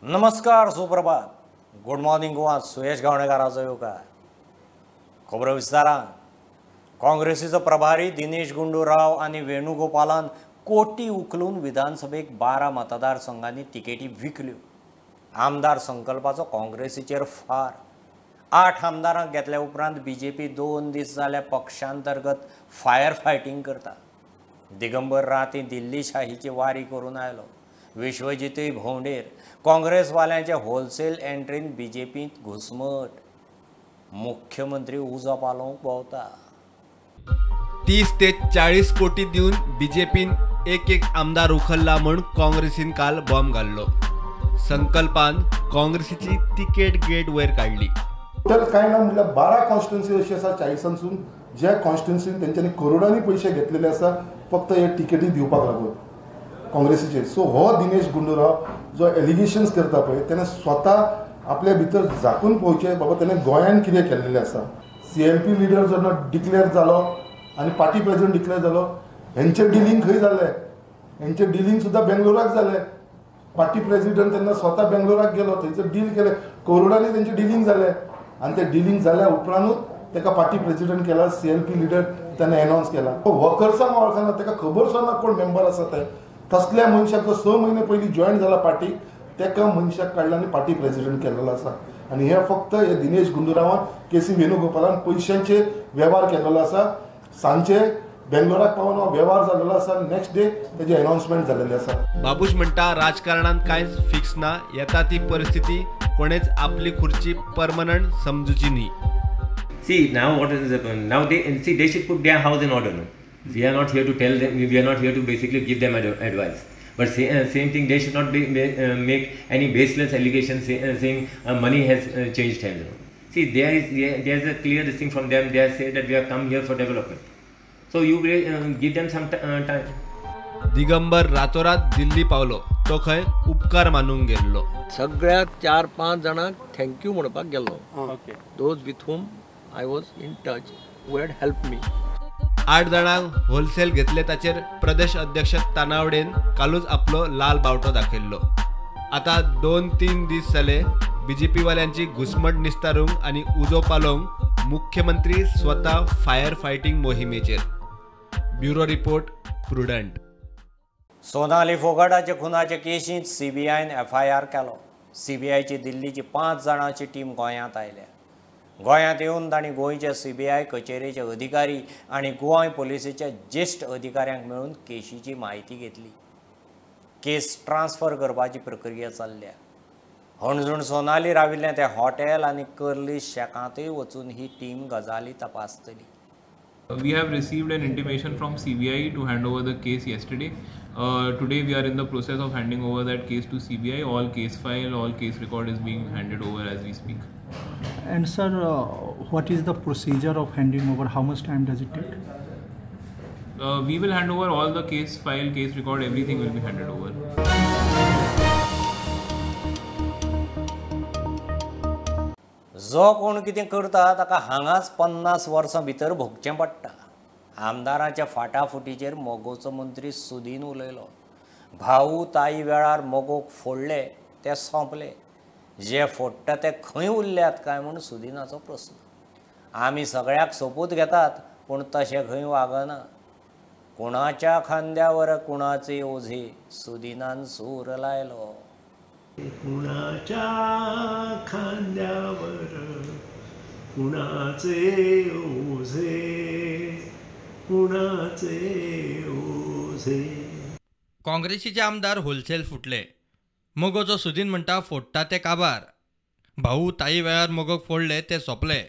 नमस्कार, सुप्रभात, good morning Goa. Suyash गावणेकाराचो येवकार. खबरो विस्तारान. काँग्रेसीचो प्रभारी दिनेश गुंडूराव आनी वेणुगोपालान कोटी उखलून विधानसभेक 12 मतदारसंघांनी तिकेटी विकल्यो. आमदार संकल्पाचो काँग्रेसीचेर फार. 8 आमदारांक घेतल्या उपरांत बीजेपी 2 दीस जाल्या पक्षांतर्गत फायर फायटींग करता. दिगंबर राती दिल्ली शाहीची वारी करून आयलो. विश्वजितूय भोंवडेर. काँग्रेसवाल्यांच्या होलसेल एंट्रीन बीजेपींत घुसमट. मुख्यमंत्री उजो पालोवंक भोंवता. 30 ते 40 कोटी दिवन बीजेपीन एक आमदार उखलला म्हूण काँग्रेसीन काल बॉम्ब घाल्लो. संकल्पान काँग्रेसीची तिकेट गेट वयर काडली. टोटल काय ना म्हटल्यार 12 कॉन्स्टिट्युन्सी अशी आसा 40सांसून ज्या कॉन्स्टिट्युन्सीन तेंच्यांनी करोडांनी पयशे घेतलेले आसा फक्त हे टिकेटी दिवपाक लागून काँग्रेसीचे. सो हो दिनेश गुंडूराव जो एलिगेशन्स करता पळय तेणे स्वता आपल्या भितर झाकून पळोवचें बाबा तेणें गोंयान कितें केल्लेलें आसा. CLP लिडर जेन्ना डिक्लेअर जालो आनी पार्टी प्रेसिडेंट डिक्लेअर जालो हेंचें डिलींग खंय जालें. हेंचें डिलींग सुद्दां बेंगलोराक जालें. पार्टी प्रेसिडेंट तेन्ना स्वता बेंगलोराक गेलो, थंयसर डील केलें, करोडांनी तेंचें डिलींग जालें आनी तें डिलींग जाल्या उपरांतूच तेका पार्टी प्रेसिडेंट केला. CLP लिडर ताणें एनावन्स केला. वर्कर्सांक वळखना, तेका खबर सुद्दां ना कोण मेंबर आसा ते. तसल्या मनशाक जो 6 म्हयने पयलीं जॉयन जाला पार्टीक तेका मनशाक काडला आनी पार्टी प्रेसिडेंट केलेलो आसा. आनी हे फक्त हे दिनेश गुंडूरावान KC वेणुगोपालान पयशांचे वेव्हार केलेलो आसा. सांचे बेंगलोराक पावून हो वेव्हार जाल्लो आसा. नेक्स्ट डे तेजे अनाउन्समेंट जाल्लेले आसा. बाबूश म्हणटा राजकारणात कांयच फिक्स ना. येता ती परिस्थिती कोणेच आपली खुर्ची परमनंट समजुची न्ही. See, now what is happening? Now they should put their house in order. No? We are not here to tell them. We are not here to basically give them advice. But same thing, they should not make any baseless allegations saying money has changed hands. No? See, there is a clear thing from them. They say that we have come here for development. So you give them some time. Digambar रातोरात दिल्ली पावलो. तो खंय उपकार मानूंक गेल्लो. सगळ्याक 4-5 जाणांक thank you म्हणपाक गेल्लो. Those with whom I was in touch who had helped me. 8 जाणांक होलसेल घेतले ताचेर प्रदेश अध्यक्ष तानावडेन कालूच आपलो लाल बावटो दाखयल्लो. आता 2-3 दीस जाले BJP वाल्यांची घुसमट निस्तारूंक आनी उजो पालोवंक मुख्यमंत्री स्वता फायर फायटींग मोहिमेचेर. Bureau report prudent. सोनाली फोगाटाच्या खुनाचे केशींत CBIन FIR केलो. CBIची दिल्लीची 5 जाणांची टीम गोंयांत आयल्या. गोंयांत येवन तांणी गोंयच्या CBI कचेरेचे अधिकारी आनी गोंय पुलिसेच्या ज्येश्ठ अधिकाऱ्यांक मेळून केशीची म्हायती घेतली. केस ट्रान्सफर करपाची प्रक्रिया चल्ल्या. हणजूण सोनाली राविल्लें तें हॉटेल आनी कर्ली शेकांतय वचून ही टीम गजाली तपासतली. We have received an intimation from CBI to hand over the case yesterday. Today we are in the process of handing over that case to CBI. All case file, all case record is being handed over as we speak. And sir, what is the procedure of handing over? How much time does it take? We will hand over all the case file, case record, everything will be handed over. जो कोण कितें करता ताका हांगाच 50 वर्सां भितर भोगचें पडटा. आमदारांच्या फाटाफुटीचेर मोगोचो मंत्री सुदीन उलयलो. भाऊ ताई वेळार मोगोक फोडले ते सोंपले. जे फोडटा ते खंय उरल्यात काय म्हूण सुदिनाचो प्रस्न. आमी सगळ्याक सोपूत घेतात पूण तशें खंय वागना. कुणाच्या खांद्यावर कुणाचे ओझे सुदिनान सूर लायलो. कुणाच्या खांद्यावर कुणाचे ओझे कुणाचे ओझे. काँग्रेसीचे आमदार होलसेल फुटले. मोगोचो सुदीन म्हणटा फोडटा ते काबार. भाऊ ताई वेळार मोगोक फोडले ते सोंपले.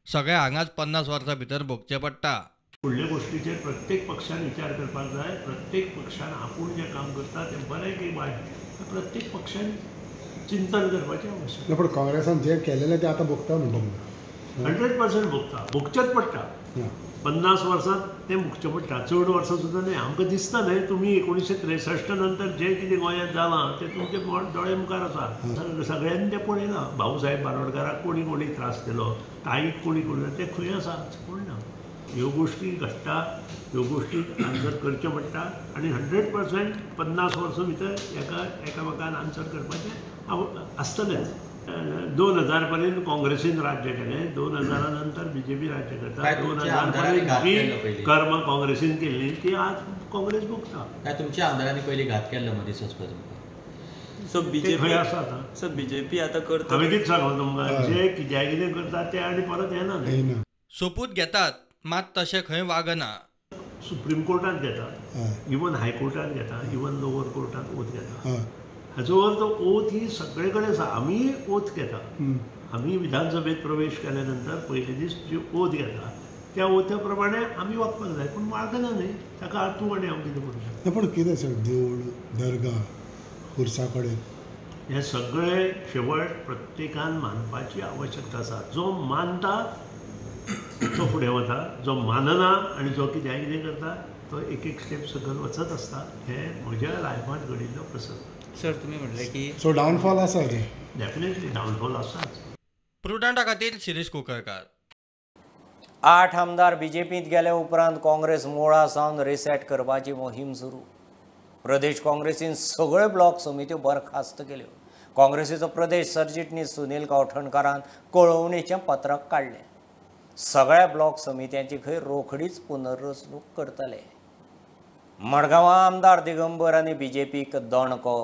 सगळे हांगाच 50 वर्सां भितर भोगचें पडटा. फुडल्या गोष्टीचेर प्रत्येक पक्षान विचार करपाक जाय. प्रत्येक पक्षान आपूण जें काम करता तें बरें की वायट प्रत्येक पक्षान चिंतन करपाचें आवश्यक. पूण काँग्रेसान जे केलेलें तें आतां भोगता म्हणटा. 100% भोगता. भोगचेंच पडटा. 50 वर्सांत तें भोगचें पडटा. चड वर्सां सुद्दां न्ही. आमकां दिसता न्ही तुमी 1963 नंतर जें कितें गोंयांत जालां तें तुमचे दोळे मुखार आसा. सगळ्यांनी तें पळयलां. भाऊ साहेब बारोडकाराक कोणी त्रास दिलो, ताईक कोणी तें खंय आसा कोण ना. ह्यो गोष्टी घडटा, ह्यो गोष्टी आन्सर करच्यो पडटा आनी 100% 50 वर्सां भितर एकामेकान आन्सर करपाचें आसतलेंच. 2000 पर्यंत काँग्रेसीन राज्य केलें, 2000 नंतर BJP राज्य करता, 2000 पर्यंत जी कर्म काँग्रेसीन केल्ली ती आज काँग्रेस भोगता. काय तुमच्या आमदारांनी पयली घात केल्लो मदीं वचपाचो? सो बीजेपी आसा आतां. सो बीजेपी आतां करता. हांवें कितें सांगलो तुमकां, जे कितें करता ते आनी परत येना न्ही. सोपूत घेतात मात तशें खंय वागना. सुप्रीम कोर्टांत घेता, इवन हायकोर्टांत घेता, इवन लोवर कोर्टांत ओथ घेता. हाचो अर्थ ओथ ही सगळे कडेन आसा. आमी ओथ घेता, आमी विधानसभेत प्रवेश केल्या नंतर पयले दीस जी ओथ घेता त्या ओथ्या प्रमाणे आमी वागपाक जाय, पूण वागना न्ही. ताका अर्थ तूं आनी हांव कितें करूं शकता? पूण कितें सर देवूळ दर्गा खुर्सा कडेन हे सगळे शेवट प्रत्येकान मानपाची आवश्यकता आसा. जो मानता तो फुडें वता, जो मानना आनी जो कितें करता तो एक स्टेप सकयल वचत आसता. हे म्हज्या लायफांत घडिल्लो प्रसंग. सर तुमी म्हटलें की सो डावनफॉल आसा रे. डेफिनेटली डावनफॉल आसाच. प्रुडंटा खातीर शिरीष कुंकळकार. 8 आमदार BJPंत गेले उपरांत काँग्रेस मुळा सावन रिसेट करपाची मोहीम सुरू. प्रदेश काँग्रेसीन सगळ्यो ब्लॉक समित्यो बरखास्त केल्यो. काँग्रेसीचो प्रदेश सरचिटणीस सुनील गांवठणकारान कळोवणेचें पत्रक काडलें. सगळ्या ब्लॉक समित्यांची खंय रोखडीच पुनर्रचणूक करतले. मडगांवां आमदार दिगंबर आनी BJPक दणको.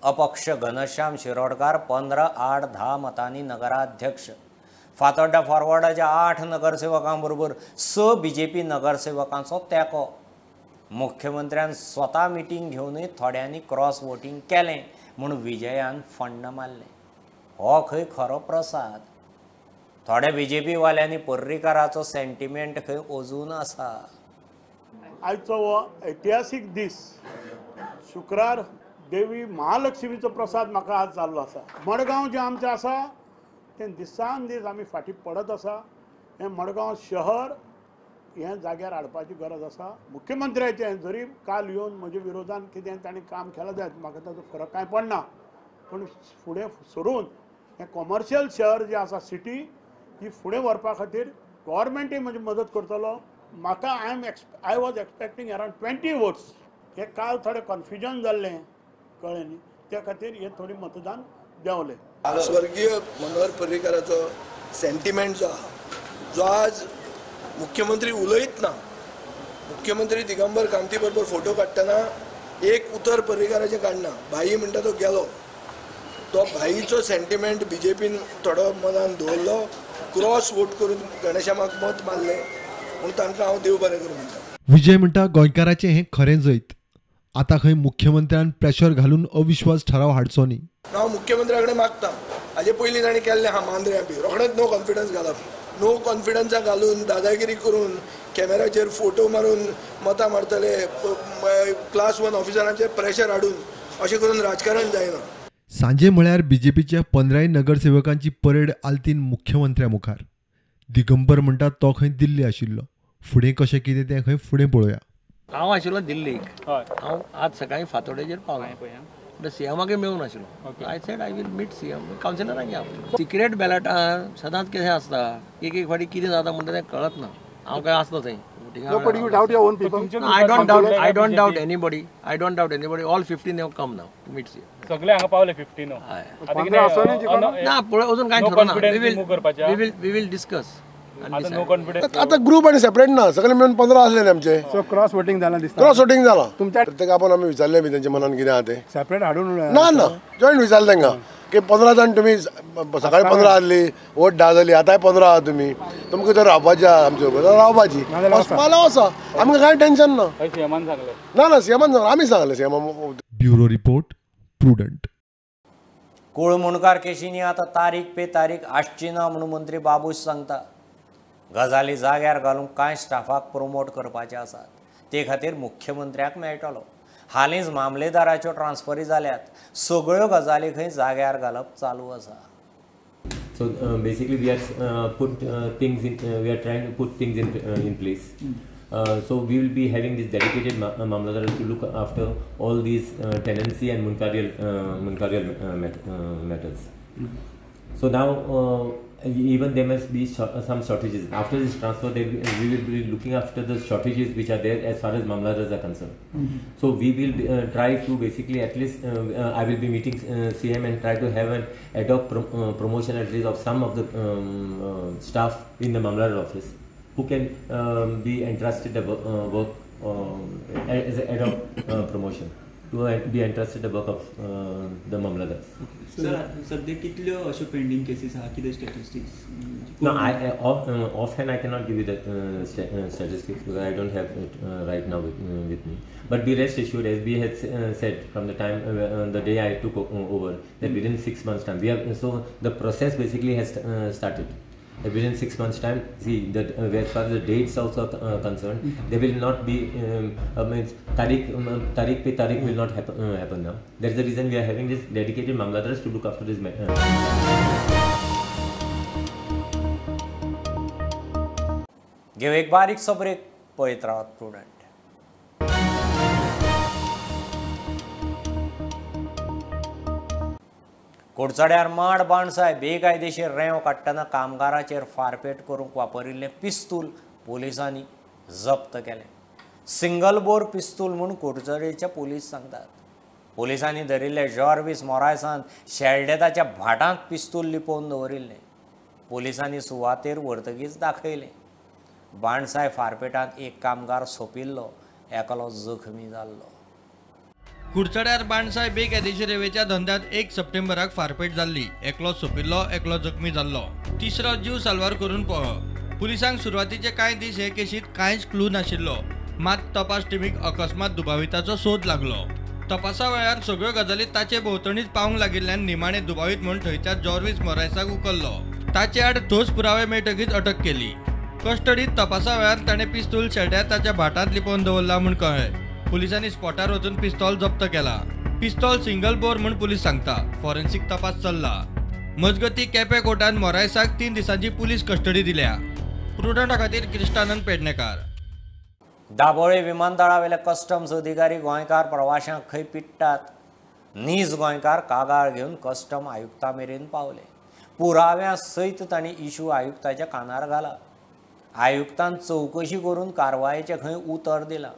अपक्ष घनश्याम शिरोडकार 15-8-10 मतांनी नगराध्यक्ष. फातोड्डा फॉरवर्डाच्या 8 नगरसेवकां बरोबर 6 BJP नगरसेवकांचो तेंको. मुख्यमंत्र्यान स्वता मिटींग घेवनूय थोड्यांनी क्रॉस वोटींग केलें म्हूण विजयान फंड मारलें. हो खंय खरो प्रसाद? थोड्या BJP वाल्यांनी पर्रीकाराचो सेंटिमेंट खंय अजून आसा. आयचो हो ऐतिहासीक दीस, शुक्रार देवी महालक्ष्मीचो प्रसाद म्हाका आज जाल्लो आसा. मडगांव जें आमचें आसा तें दिसान दीस आमी फाटीं पडत आसा. हें मडगांव शहर हे जाग्यार हाडपाची गरज आसा. मुख्यमंत्र्याचें जरी काल येवन म्हज्या विरोधान कितें ताणें काम केलां जायत म्हाका ताचो फरक कांय पडना, पूण फुडें सरून हें कॉमर्शियल शहर जें आसा सिटी ही फुडें व्हरपा खातीर गव्हर्मेंटूय म्हजी मदत करतलो. म्हाका आय वॉज एक्सपेक्टींग अरावंड 20 वोट्स. हे काल थोडें कन्फ्युजन जाल्लें कळ्ळें न्ही, त्या खातीर हे थोडी मतदान देंवलें. स्वर्गीय मनोहर पर्रीकाराचो सेंटिमेंट जो आहा, जो आज मुख्यमंत्री उलयत ना, मुख्यमंत्री दिगंबर कामती बरोबर फोटो काडटना एक उतर पर्रीकाराचें काडना. भाई म्हणटा तो गेलो. तो भाईचो सेंटिमेंट BJPन थोडो मनान दवरलो. क्रॉस वोट करून गणेशामाक मत मारलें म्हूण तांकां हांव देव बरें करूं म्हणटा. विजय म्हणटा गोंयकाराचें हें खरें जैत. आतां खंय मुख्यमंत्र्यान प्रेशर घालून अविश्वास ठराव हाडचो न्ही. हांव मुख्यमंत्र्या कडेन मागता, हाजे पयलीं ताणें केल्लें आहा मांद्र्या बी रोखडेंच नो कॉन्फिडन्स घालप. नो कॉन्फिडन्सा घालून दादागिरी करून कॅमेराचेर फोटो मारून मतां मारतले, क्लास 1 ऑफिसरांचेर प्रेशर हाडून अशें करून राजकारण जायना. सांजे म्हळ्यार BJPच्या 15 नगरसेवकांची परेड आल्तीन मुख्यमंत्र्या मुखार. दिगंबर म्हणटा तो खंय दिल्ली आशिल्लो. फुडें कशें कितें तें खंय फुडें पळोवया. हांव आशिल्लो दिल्लीक. हांव आज सकाळीं फातोड्डेचेर पावलो. सीएमाक मेळून आशिल्लो. I said I will meet CM कावन्सिलरांक या. सिक्रेट बॅलटान सदांच कितें आसता, एक फावटी कितें जाता म्हणटा तें कळत ना. हांव काय आसलो थंय. I don't doubt anybody. All 15 have come now to meet CM. सगळे हांगा पावले 15. ना पळय अजून कांय ठरना. We will discuss. आता ग्रुप आणि सेपरेट ना, सगळे मिळून 15 असले आमचे. सो क्रॉस वोटिंग जालां दिसता. क्रॉस वोटिंग जाला. तुमच्या प्रत्येक आपण आम्ही विचारले बी त्यांच्या मनान कितें आहा ते. सेपरेट हाडून ना जॉईंट विचारले तांकां की 15 जाण तुम्ही सकाळी 15 आहली, वोट 10 जाली, आतांय 15 आहा तुमी, तुमकां जर रावपाची आहा आमचे रावपाची मला आसा. आमकां कांय टेन्शन ना. सीएमान सांगले ना सीएमान सांगले, आमी सांगले सीएम. Bureau report prudent. कुळ मुणकार केशींनी आतां तारीख पे तारीख आसची ना म्हणून मंत्री बाबूश सांगता. गजाली जाग्यार घालूंक कांय स्टाफाक प्रमोट करपाचे आसात. ते खातीर मुख्यमंत्र्याक मेळटलो. हालींच मामलेदाराच्यो ट्रान्सफरी जाल्यात. सगळ्यो गजाली खंय जाग्यार घालप चालू आसा. So basically we are we are trying to put things in place. So we will be having this dedicated Mamladar to look after all these tenancy and Munkarial matters. So now even there must be some shortages. After this transfer, we will be looking after the shortages which are there as far as Mamladars are concerned. So we will try to basically at least I will be meeting CM and try to have an ad hoc promotion at least of some of the staff in the Mamladar office who can be entrusted the work as an ad hoc promotion to be entrusted the work of the Mamladars. Sir सध्या कितल्यो अश्यो pending cases आहा कितें statistics? No, offhand I cannot give you that statistics because I don't have it right now with me. But be rest assured, as we had said from the time the day I took over, that within 6 months' time so the process basically has started. Within 6 months' time, see that as far as the dates also concerned, there will not be means Tariq pe Tariq will not happen now. That's the reason we are having this dedicated Mamladars to look after this matter. घेऊ एक बारीकसो break, पळयत Rawat prudent. कुडचड्यार माड बाणसाय बेकायदेशीर रेंव काडटना कामगाराचेर फारपेट करूंक वापरिल्लें पिस्तूल पोलिसांनी जप्त केलें. सिंगल बोर पिस्तूल म्हूण कुडचडेचे पोलीस सांगतात. पोलिसांनी धरिल्ले जॉर्विस मोरायसान शेल्डेताच्या भाटांत पिस्तूल लिपोवन दवरिल्लें. पोलिसांनी सुवातेर व्हरतकीच दाखयलें. बाणसाय फारपेटांत एक कामगार सोंपिल्लो, एकलो जखमी जाल्लो. कुडचड्यार बाणसाय बेकायदेशीर रेवेच्या धंद्यात 1 सप्टेंबराक फारपेट जाल्ली. एकलो सोंपिल्लो, एकलो जखमी जाल्लो. तिसरो जीव साल्वार करून पळो. पुलिसांक सुरवातीचे कांय दीस हे केशीत कांयच क्लू नाशिल्लो. मात तपास टीमीक अकस्मात दुबाविताचो सोद लागलो. तपासा वेळार सगळ्यो गजाली ताचे भोंवतणीच पावंक लागिल्ल्यान निमाणे दुबावित म्हूण थंयच्या जॉर्विस मोरायसाक उखल्लो. ताचे आड ठोस पुरावे मेळटकीच अटक केली. कस्टडीत तपासा वेळार ताणें पिस्तूल शेल्ड्यार ताच्या भाटांत लिपोवन दवरला म्हूण कळ्ळें. पुलिसांनी स्पॉटार वचून पिस्तॉल जप्त केला. पिस्तॉल सिंगल बोर म्हूण पुलीस सांगता. फॉरेन्सिक तपास चल्ला. मजगती केपें कोर्टान मोरायसाक 3 दिसांची पुलीस कस्टडी दिल्या. प्रुडंटा खातीर कृष्णानंद पेडणेकार. दाबोळे विमानतळावेले कस्टम्स अधिकारी गोंयकार प्रवाशांक खंय पिट्टात. नीज गोंयकार कागाळ घेवन कस्टम आयुक्ता मेरेन पावले. पुराव्या सयत तांणी इशू आयुक्ताच्या कानार घाला. आयुक्तान चवकशी करून कारवायेचें खंय उतर दिलां.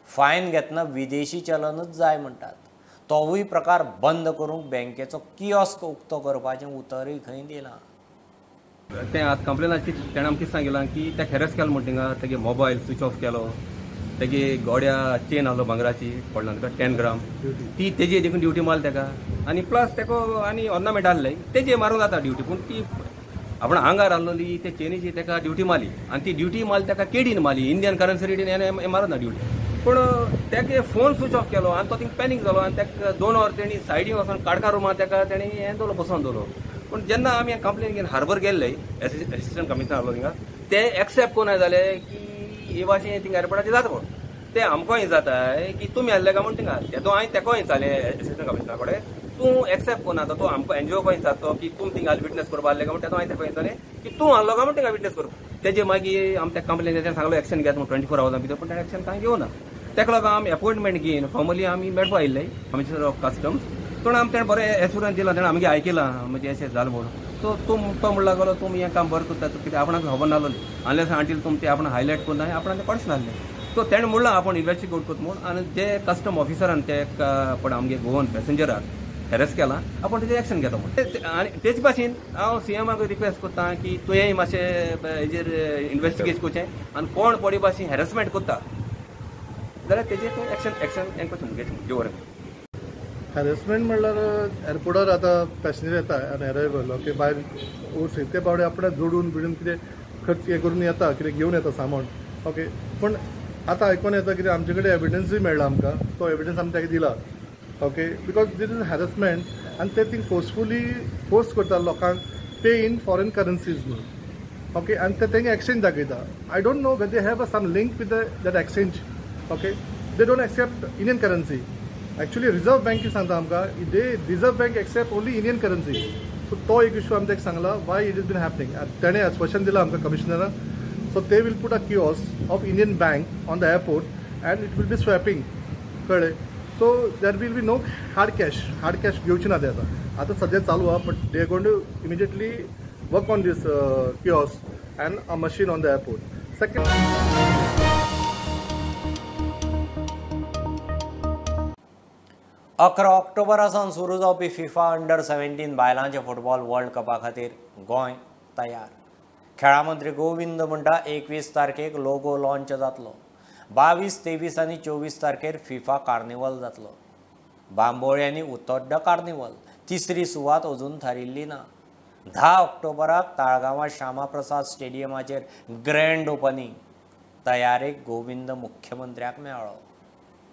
फायन घेतना विदेशी चलनच जाय म्हणटात. तोवूय प्रकार बंद करूंक बँकेचो कियोस्क उक्तो करपाचें उतरय खंय दिलां. तें आतां कंप्लेनाची तेणें आमकां सांगिलां की ते हेरेस केलो म्हण थिंगा तेगे मोबायल स्विच ऑफ केलो. तेगे गोड्या चेन आहलो भांगराची पडला ताका 10 ग्राम ती तेजी देखून ड्युटी मारली ताका. आनी प्लस तेका आनी ऑर्नामेंट आहले तेजे मारूंक जाता ड्युटी. पूण ती आपण आंगार आहलोली ते चेनीची ताका ड्युटी मारली. आनी ती ड्युटी मारली ताका केडीन मारली. इंडियन करन्सी रेटीन हें मारूं ना ड्युटी. पूण तेगे फोन स्विच ऑफ केलो आनी तो थिंग पॅनीक जालो. आनी ताका 2 वर तेणी सायडीन वचून काडका रुमार ताका तेणी हें दवरलो बसोवन दवरलो. पूण जेन्ना आमी कंप्लेन घेवन हार्बर गेल्ले एसिस्टंट कमिशनर आहलो थिंगा ते एक्सेप्ट कोनाय जाले की हे भाशेन थिंगा एअरपोर्टाचेर जाता पूण ते आमकांय जाताय की तुमी आहले काय म्हूण थिंगा येदो हांवें तेकोय जालें एसिस्टंट कमिशनरा कडेन तूं एक्सेप्ट कोना तो आमकां एनजीओ खंय जातो की तुमी थिंगा विटनेस करपा आहले काय म्हूण तेदो हांवें तेकोय जालें की तूं आहलो काय म्हूण थिंगा विटनेस करप. तेजे मागीर आमी त्या कंप्लेन सांगलो एक्शन घेता म्हूण 24 आवर्सां भितर. पूण ताणें एक्शन कांय घेवना. तेका लागून आमी अपॉयंटमेंट घेवन फॉर्मली आमी मेळपा आयिल्ले कमिशनर ऑफ कस्टम्स. पूण आमी तेणें बरें एश्युरन्स दिला. तेणें आमगे आयकलां म्हणजे अशें जालें म्हणून. सो तो म्हणूंक लागलो तुमी हें काम बरें करता कित्याक आपणाक खबर नासलो अनलेस अंटील तुमी ते आपण हायलायट करून आपणाक ते कळच नासलें. सो तेणें म्हणलें आपण इन्वेस्टिगेट करता म्हूण. आनी जे कस्टम ऑफिसरान ते पण आमगे गोवन पॅसेंजराक हेरेस केला आपण तेजेर एक्शन घेता म्हूण. आनी तेच भाशेन हांव सीएमाक रिक्वेस्ट करता की तुवेंय मातशें हेजेर इन्वेस्टिगेट करचें. आनी कोण बडी भाशेन हेरेसमेंट करता जाल्यार तेजेर एक्शन हें करचें घेवरें. हॅरेसमेंट म्हणल्यार एअरपोर्टार आतां पॅसेंजर येता आनी अरायवल ओके भायर उरसी ते बावडे आपणाक जोडून बिडून कितें खर्च हें करून येता कितें घेवन येता सामान ओके. पूण आतां आयकून येता कितें आमचे कडेन एविडन्सूय मेळ्ळा आमकां. तो एविडन्स आमी ताका दिला okay. Because this is harassment आनी ते थिंग फोर्स करता लोकांक पे इन फॉरेन करन्सीज म्हणून ओके. आनी ते तेंगे एक्सचेंज दाखयता. I don't know whether they have some link with that exchange okay. They don't accept Indian currency. Actually reserve bank सांगता आमकां they reserve bank accept only Indian currency. So तो एक issue आमी ताका सांगला why it is been happening. तेणें आश्वासन दिलां आमकां कमिशनराक. So they will put a kiosk of Indian bank on the airport and it will be swapping कळ्ळें. So there will be no hard cash घेवची ना ते आतां. आता सध्या चालू आहे, but they are going to immediately work on this kiosk and a machine on the airport. Second, 11 ऑक्टोबरासान सुरू जावपी फिफा अंडर-17 बायलांचे फुटबॉल वर्ल्ड कपा खातीर गोंय तयार. खेळा मंत्री गोविंद म्हणटा 21 तारखेक लोगो लॉन्च जातलो. 22, 23 आनी 24 तारखेर फिफा कार्निवल जातलो. बांबोळी आनी उतोड्डा कार्निवल तिसरी सुवात अजून थारिल्ली ना. 10 ऑक्टोबराक ताळगांवां श्यामाप्रसाद स्टेडियमाचेर ग्रँड ओपनिंग. तयारेक गोविंद मुख्यमंत्र्याक मेळ्ळो.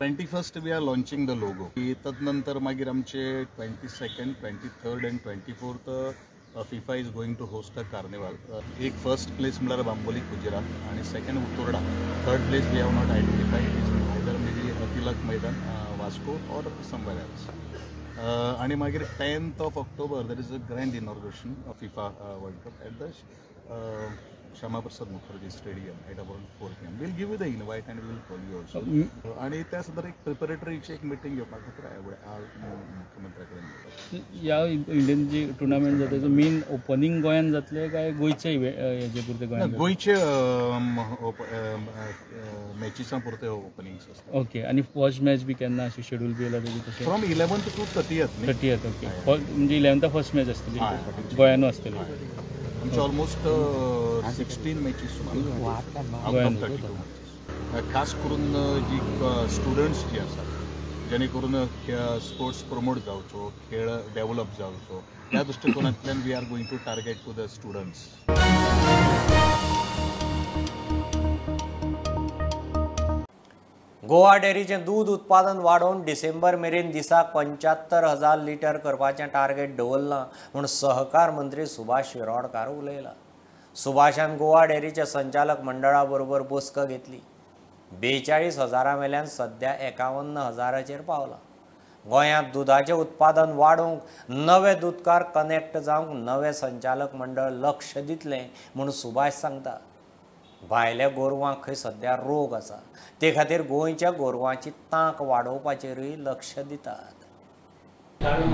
21st we are launching the logo. तदनंतर मागीर आमचे 22nd, 23rd and 24th FIFA is going to host a carnival. एक फर्स्ट प्लेस म्हणल्यार बांबोली कुजिरा आणि second Utorda. Third place we have not identified. It is either maybe Tilak Maidan Vasco और समवेअर एल्स. आणि मागीर 10th of October there is a grand inauguration of FIFA World Cup at the Shama Prasad Mukherjee Stadium at around 4 PM. We'll give you the invite and we'll call you also. आणि त्या संदर्भात एक प्रिपरेटरीची एक meeting घेवपाक खातीर मुख्यमंत्र्याकडे. या Indian जी tournament जाता तेजो मेन ओपनिंग गोंयान जातले काय गोंयचे हेजे पुरते गोंयान? गोंयचे मॅचीसां पुरते ओपनिंग्स आसतात. ओके. आणि फर्स्ट मॅच बी केन्ना अशी शेड्यूल बी आला तेजी तशें? From 11th to 30th. 30th. Okay. म्हणजे 11th फर्स्ट मॅच आसतली गोंयानू आसतली. आमचे ऑलमोस्ट 16 मॅचीस आउट ऑफ 32. खास करून जी स्टुडंट्स जी आसात जेणे करून स्पोर्ट्स प्रमोट जावचो, खेळ डेव्हलप जावचो, ह्या दृष्टिकोनांतल्यान we are going to target to the students. Goa डेअरीचें दूद उत्पादन वाडोवन डिसेंबर मेरेन दिसाक 75,000 लिटर करपाचें टार्गेट दवरलां म्हूण सहकार मंत्री सुभाष शिरोडकार उलयला. सुभाषान गोवा डेअरीच्या संचालक मंडळा बरोबर बसका घेतली. 42,000 वेल्यान सध्या 51,000चेर पावला. गोंयांत दुधाचें उत्पादन वाडोवंक नवे दूदकार कनेक्ट जावंक नवे संचालक मंडळ लक्ष दितलें म्हूण सुभाष सांगता. भायल्या गोरवांक खंय सध्या रोग आसा ते खातीर गोंयच्या गोरवांची तांक वाडोवपाचेरूय लक्ष दितात.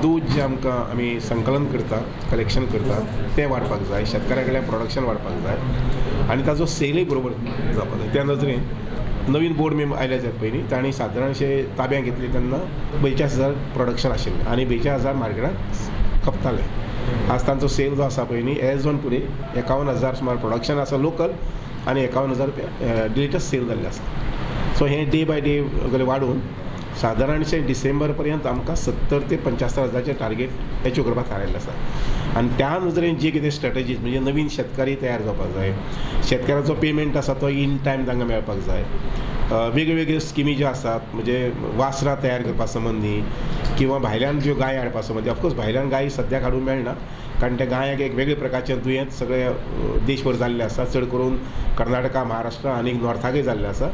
दूध जे आमकां आमी संकलन करता, कलेक्शन करता तें वाडपाक जाय. शेतकाऱ्या कडल्यान प्रोडक्शन वाडपाक जाय आनी ताजो सेलूय बरोबर जावपाक जाय. त्या नदरेन नवीन बोर्ड मेंबर आयले जायत पयलीं तांणी सादारणशे ताब्यात घेतले तेन्ना 42,000 प्रोडक्शन आशिल्लें आनी 42,000 मार्केटांत खपताले. आज तांचो सेल जो आसा पळय न्ही एज ऑन टुडे 51,000 सुमार प्रोडक्शन आसा लोकल आनी 51,000 डिलिटस सेल जाल्ले आसा. सो हें डे बाय डे वाडून सादारणशे डिसेंबर पर्यंत आमकां 70 ते 75,000चें टार्गेट एचीव करपाक थारायल्लें आसा. आनी त्या नदरेन जी कितें स्ट्रॅटजीज म्हणजे नवीन शेतकारी तयार जावपाक जाय, शेतकाराचो पेमेंट आसा तो इन टायम तांकां मेळपाक जाय. वेगवेगळ्यो स्किमी ज्यो आसात म्हणजे वासरां तयार करपा संबंदी किंवा भायल्यान ज्यो गाय हाडपा संबंदी. ऑफकोर्स भायल्यान गाय सद्याक हाडूंक मेळना कारण त्या गायक एक वेगळे प्रकारचें दुयेंत सगळे देशभर जाल्लें आसा. चड करून कर्नाटका, महाराष्ट्र आनी नॉर्थाकय जाल्लें आसा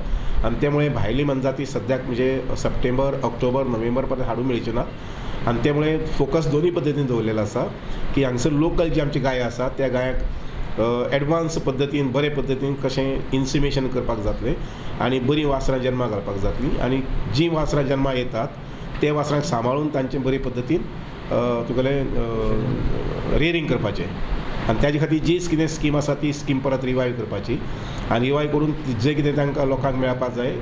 आनी त्यामुळे भायली मनजाती सद्याक म्हणजे सप्टेंबर, ऑक्टोबर, नोव्हेंबर पर्यंत हाडूंक मेळच्यो नात आनी त्यामुळे फोकस दोनूय पद्दतीन दवरलेलो आसा की हांगसर लोकल जी आमची गाय आसा त्या गायक एडवान्स पद्दतीन बरे पद्दतीन कशें इन्सिमेशन करपाक जातलें आनी बरीं वासरां जल्माक घालपाक जातलीं आनी जीं वासरां जल्माक येतात ते वासरांक सांबाळून तांचे बरे पद्दतीन तुगेलें रेअरिंग करपाचें आनी ताजे खातीर जी कितें स्कीम आसा ती स्कीम परत रिवायव करपाची आनी रिवायव करून जें कितें तांकां लोकांक मेळपाक जाय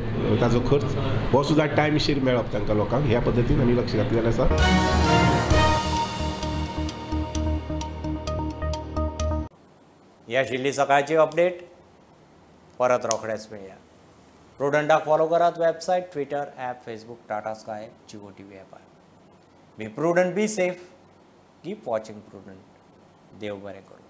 ताजो खर्च हो सुद्दां टायमशीर मेळप तांकां लोकांक ह्या पद्दतीन आमी लक्ष घातलेलें आसा. ही आशिल्ली सकाळची अपडेट. परत रोखडेच मेळया. प्रुडंटाक फॉलो करात. Website, twitter, app, facebook, Tata sky, Jio TV app. Be prudent, be safe, keep watching prudent. देव बरें करूं.